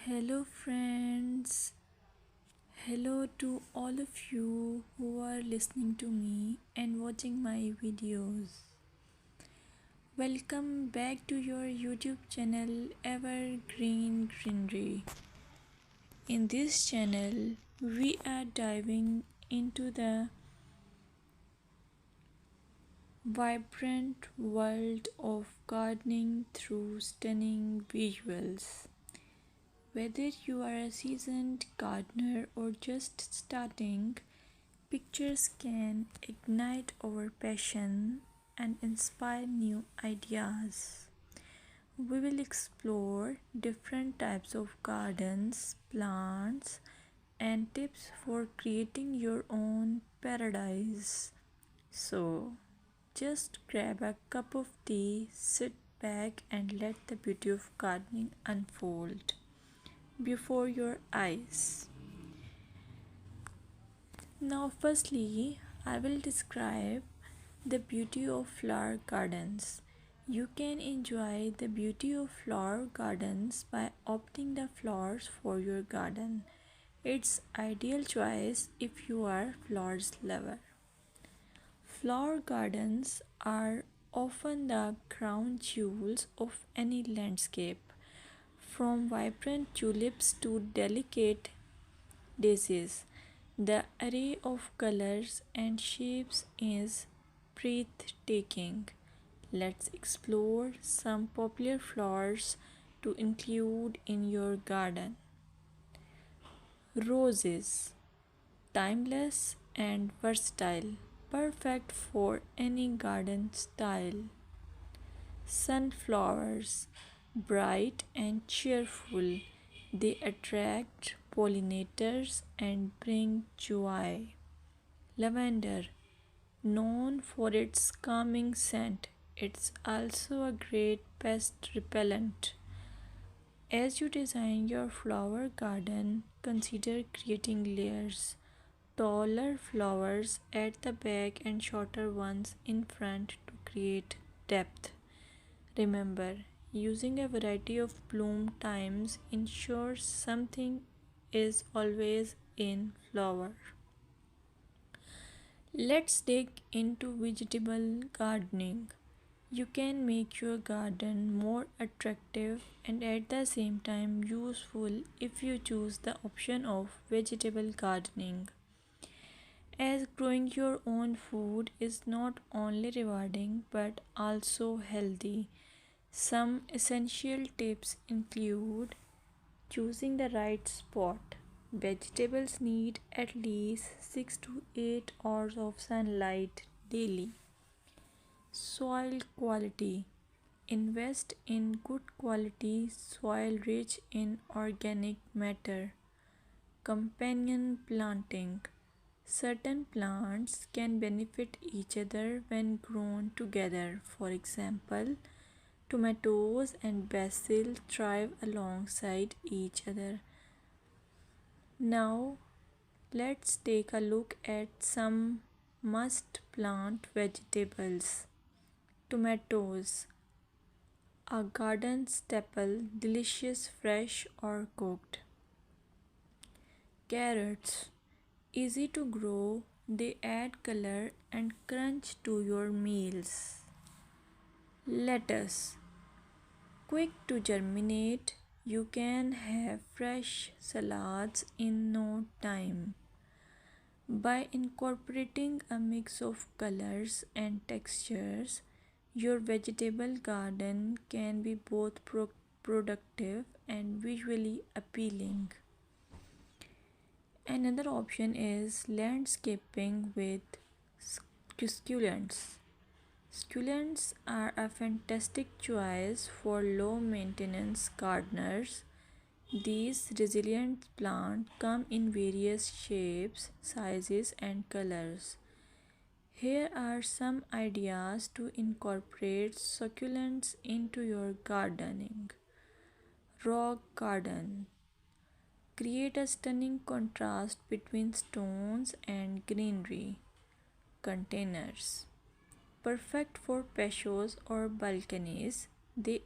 Hello, friends. Hello to all of you who are listening to me and watching my videos. Welcome back to your YouTube channel Evergreen Greenery. In this channel, we are diving into the vibrant world of gardening through stunning visuals. Whether you are a seasoned gardener or just starting, pictures can ignite our passion and inspire new ideas. We will explore different types of gardens, plants, and tips for creating your own paradise. So, just grab a cup of tea, sit back, and let the beauty of gardening unfold before your eyes. Now, firstly, I will describe the beauty of flower gardens. You can enjoy the beauty of flower gardens by opting the flowers for your garden. It's ideal choice if you are flowers lover. Flower gardens are often the crown jewels of any landscape, from vibrant tulips to delicate daisies. The array of colors and shapes is breathtaking. Let's explore some popular flowers to include in your garden. Roses, timeless and versatile, perfect for any garden style. Sunflowers, bright and cheerful, they attract pollinators and bring joy. Lavender, known for its calming scent, it's also a great pest repellent. As you design your flower garden, consider creating layers. Taller flowers at the back and shorter ones in front to create depth. Remember, using a variety of bloom times ensures something is always in flower. Let's dig into vegetable gardening. You can make your garden more attractive and at the same time useful if you choose the option of vegetable gardening. As growing your own food is not only rewarding but also healthy. Some essential tips include choosing the right spot. Vegetables need at least 6 to 8 hours of sunlight daily. Soil quality. Invest in good quality soil rich in organic matter. Companion planting. Certain plants can benefit each other when grown together. For example, tomatoes and basil thrive alongside each other. Now, let's take a look at some must plant vegetables. Tomatoes, a garden staple, delicious fresh or cooked. Carrots, easy to grow, they add color and crunch to your meals. Lettuce, quick to germinate, you can have fresh salads in no time. By incorporating a mix of colors and textures, your vegetable garden can be both productive and visually appealing. Another option is landscaping with succulents. Succulents are a fantastic choice for low maintenance gardeners. These resilient plants come in various shapes, sizes, and colors. Here are some ideas to incorporate succulents into your gardening. Rock garden. Create a stunning contrast between stones and greenery. Containers. Perfect for patios or balconies. They